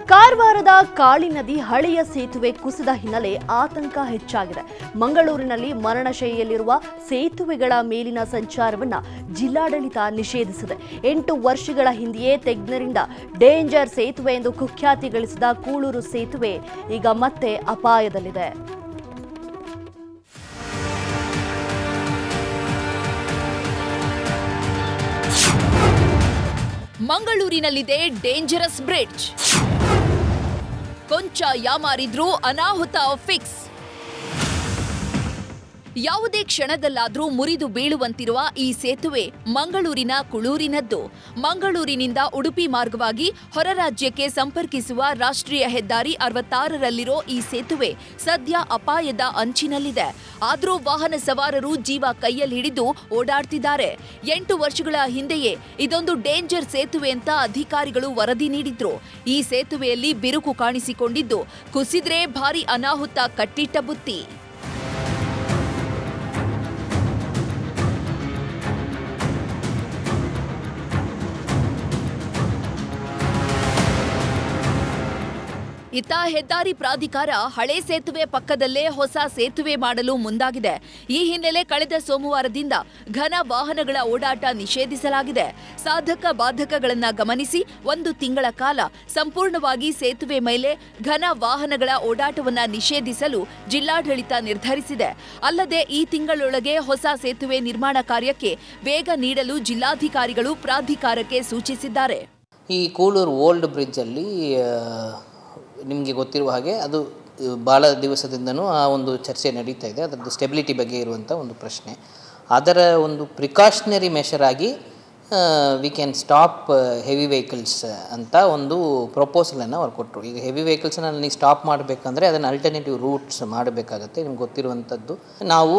ಕಾರವಾರದ ಕಾಳಿ ನದಿ ಹಳೆಯ ಸೇತುವೆ ಕುಸಿದ ಹಿನ್ನೆಲೆ ಆತಂಕ ಹೆಚ್ಚಾಗಿದೆ. ಮಂಗಳೂರಿನಲ್ಲಿ ಮರಣಶೈಲಿಯಲ್ಲಿರುವ ಸೇತುವೆಗಳ ಮೇಲಿನ ಸಂಚಾರವನ್ನು ಜಿಲ್ಲಾಡಳಿತ ನಿಷೇಧಿಸಿದೆ. 8 ವರ್ಷಗಳ ಹಿಂದೆಯೇ ತಜ್ಞರಿಂದ ಡೇಂಜರ್ ಸೇತುವೆ ಎಂದು ಕುಖ್ಯಾತಿ ಗಳಿಸಿದ ಕೂಳೂರು ಸೇತುವೆ ಈಗ ಮತ್ತೆ ಅಪಾಯದಲ್ಲಿದೆ. ಮಂಗಳೂರಿನಲ್ಲಿದೆ ಡೇಂಜರಸ್ ಬ್ರಿಡ್ಜ್. ಕೊಂಚ ಯಾಮಾರಿದ್ರೂ ಅನಾಹುತ ಫಿಕ್ಸ್. ಯಾವುದೇ ಕ್ಷಣದಲ್ಲಾದರೂ ಮುರಿದು ಬೀಳುವಂತಿರುವ ಈ ಸೇತುವೆ ಮಂಗಳೂರಿನ ಕುಳೂರಿನದ್ದು. ಮಂಗಳೂರಿನಿಂದ ಉಡುಪಿ ಮಾರ್ಗವಾಗಿ ಹೊರ ರಾಜ್ಯಕ್ಕೆ ಸಂಪರ್ಕಿಸುವ ರಾಷ್ಟ್ರೀಯ ಹೆದ್ದಾರಿ 66ರಲ್ಲಿರೋ ಈ ಸೇತುವೆ ಸದ್ಯ ಅಪಾಯದ ಅಂಚಿನಲ್ಲಿದೆ. ಆದರೂ ವಾಹನ ಸವಾರರು ಜೀವ ಕೈಯಲ್ಲಿ ಹಿಡಿದು ಓಡಾಡ್ತಿದ್ದಾರೆ. 8 ವರ್ಷಗಳ ಹಿಂದೆಯೇ ಇದೊಂದು ಡೇಂಜರ್ ಸೇತುವೆ ಅಂತ ಅಧಿಕಾರಿಗಳು ವರದಿ ನೀಡಿದ್ರು. ಈ ಸೇತುವೆಯಲ್ಲಿ ಬಿರುಕು ಕಾಣಿಸಿಕೊಂಡಿದ್ದು ಕುಸಿದ್ರೆ ಭಾರಿ ಅನಾಹುತ ಕಟ್ಟಿಟ್ಟ ಬುತ್ತಿ. ಇತ್ತ ಹೆದ್ದಾರಿ ಪ್ರಾಧಿಕಾರ ಹಳೆ ಸೇತುವೆ ಪಕ್ಕದಲ್ಲೇ ಹೊಸ ಸೇತುವೆ ಮಾಡಲು ಮುಂದಾಗಿದೆ. ಈ ಹಿನ್ನೆಲೆ ಕಳೆದ ಸೋಮವಾರದಿಂದ ಘನ ವಾಹನಗಳ ಓಡಾಟ ನಿಷೇಧಿಸಲಾಗಿದೆ. ಸಾಧಕ ಬಾಧಕಗಳನ್ನು ಗಮನಿಸಿ 1 ತಿಂಗಳ ಕಾಲ ಸಂಪೂರ್ಣವಾಗಿ ಸೇತುವೆ ಮೇಲೆ ಘನ ವಾಹನಗಳ ಓಡಾಟವನ್ನು ನಿಷೇಧಿಸಲು ಜಿಲ್ಲಾಡಳಿತ ನಿರ್ಧರಿಸಿದೆ. ಅಲ್ಲದೆ ಈ ತಿಂಗಳೊಳಗೆ ಹೊಸ ಸೇತುವೆ ನಿರ್ಮಾಣ ಕಾರ್ಯಕ್ಕೆ ವೇಗ ನೀಡಲು ಜಿಲ್ಲಾಧಿಕಾರಿಗಳು ಪ್ರಾಧಿಕಾರಕ್ಕೆ ಸೂಚಿಸಿದ್ದಾರೆ. ಈ ಕೂಳೂರು ಓಲ್ಡ್ ಬ್ರಿಡ್ಜ್ ಅಲ್ಲಿ ನಿಮಗೆ ಗೊತ್ತಿರುವ ಹಾಗೆ ಅದು ಭಾಳ ದಿವಸದಿಂದನೂ ಆ ಒಂದು ಚರ್ಚೆ ನಡೀತಾ ಇದೆ. ಅದರದ್ದು ಸ್ಟೆಬಿಲಿಟಿ ಬಗ್ಗೆ ಇರುವಂಥ ಒಂದು ಪ್ರಶ್ನೆ. ಅದರ ಒಂದು ಪ್ರಿಕಾಷನರಿ ಮೆಷರ್ ಆಗಿ we can stop heavy vehicles ಅಂತ ಒಂದು ಪ್ರಪೋಸಲನ್ನು ಅವ್ರು ಕೊಟ್ಟರು. ಈಗ ಹೆವಿ ವೆಹಿಕಲ್ಸ್ನ ನೀವು ಸ್ಟಾಪ್ ಮಾಡಬೇಕಂದ್ರೆ ಅದನ್ನು ಅಲ್ಟರ್ನೇಟಿವ್ ರೂಟ್ಸ್ ಮಾಡಬೇಕಾಗತ್ತೆ. ನಿಮ್ಗೆ ಗೊತ್ತಿರುವಂಥದ್ದು ನಾವು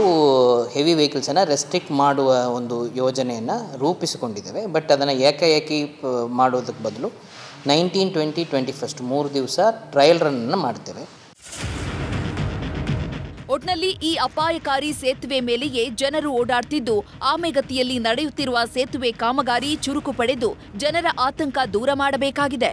ಹೆವಿ ವೆಹಿಕಲ್ಸನ್ನು ರೆಸ್ಟ್ರಿಕ್ಟ್ ಮಾಡುವ ಒಂದು ಯೋಜನೆಯನ್ನು ರೂಪಿಸಿಕೊಂಡಿದ್ದೇವೆ. ಬಟ್ ಅದನ್ನು ಏಕಾಏಕಿ ಮಾಡೋದಕ್ಕೆ ಬದಲು 19, 20, 21 3 ದಿವಸ ಟ್ರಯಲ್ ರನ್ ಮಾಡ್ತೇವೆ. ಒಟ್ನಲ್ಲಿ ಈ ಅಪಾಯಕಾರಿ ಸೇತುವೆ ಮೇಲೆಯೇ ಜನರು ಓಡಾಡ್ತಿದ್ದು ಆಮೆಗತಿಯಲ್ಲಿ ನಡೆಯುತ್ತಿರುವ ಸೇತುವೆ ಕಾಮಗಾರಿ ಚುರುಕು ಪಡೆದು ಜನರ ಆತಂಕ ದೂರ ಮಾಡಬೇಕಾಗಿದೆ.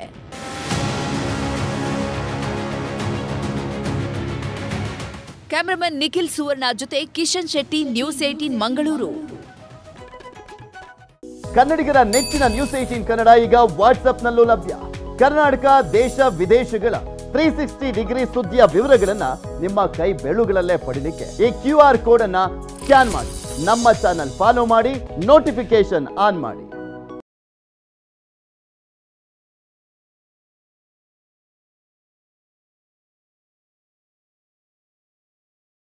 ಕ್ಯಾಮರಾಮನ್ ನಿಖಿಲ್ ಸುವರ್ಣ ಜೊತೆ ಕಿಶನ್ ಶೆಟ್ಟಿ, ನ್ಯೂಸ್ 18 ಮಂಗಳೂರು. ಕನ್ನಡಿಗರ ನೆಚ್ಚಿನ ನ್ಯೂಸ್ 18 ಕನ್ನಡ ಈಗ ವಾಟ್ಸ್ಆಪ್ನಲ್ಲೂ ಲಭ್ಯ. ಕರ್ನಾಟಕ, ದೇಶ ವಿದೇಶಗಳ 360 ಡಿಗ್ರಿ ಸುದ್ದಿಯ ವಿವರಗಳನ್ನ ನಿಮ್ಮ ಕೈ ಬೆರಳುಗಳಲ್ಲೇ ಪಡಿಲಿಕ್ಕೆ ಈ QR ಕೋಡ್ ಅನ್ನ ಸ್ಕ್ಯಾನ್ ಮಾಡಿ, ನಮ್ಮ ಚಾನಲ್ ಫಾಲೋ ಮಾಡಿ, ನೋಟಿಫಿಕೇಶನ್ ಆನ್ ಮಾಡಿ.